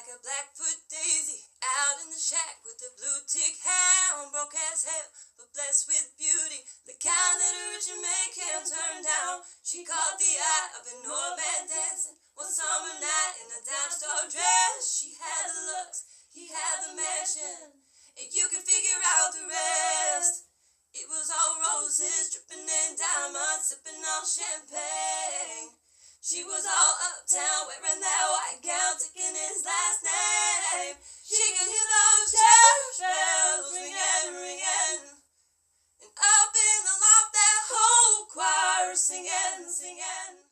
like a Blackfoot daisy out in the shack with the blue tick hound, broke as hell but blessed with beauty, the kind that a rich man can't turn down. She caught the eye of an old man dancing one summer night in a dime store dress. She had the looks, he had the mansion, and you can figure out the rest. It was all roses, dripping in diamonds, sipping on champagne. She was all uptown, wearing that white gown, taking his last name. She could hear those church bells ringing, ringing, and up in the loft that whole choir singing, singing.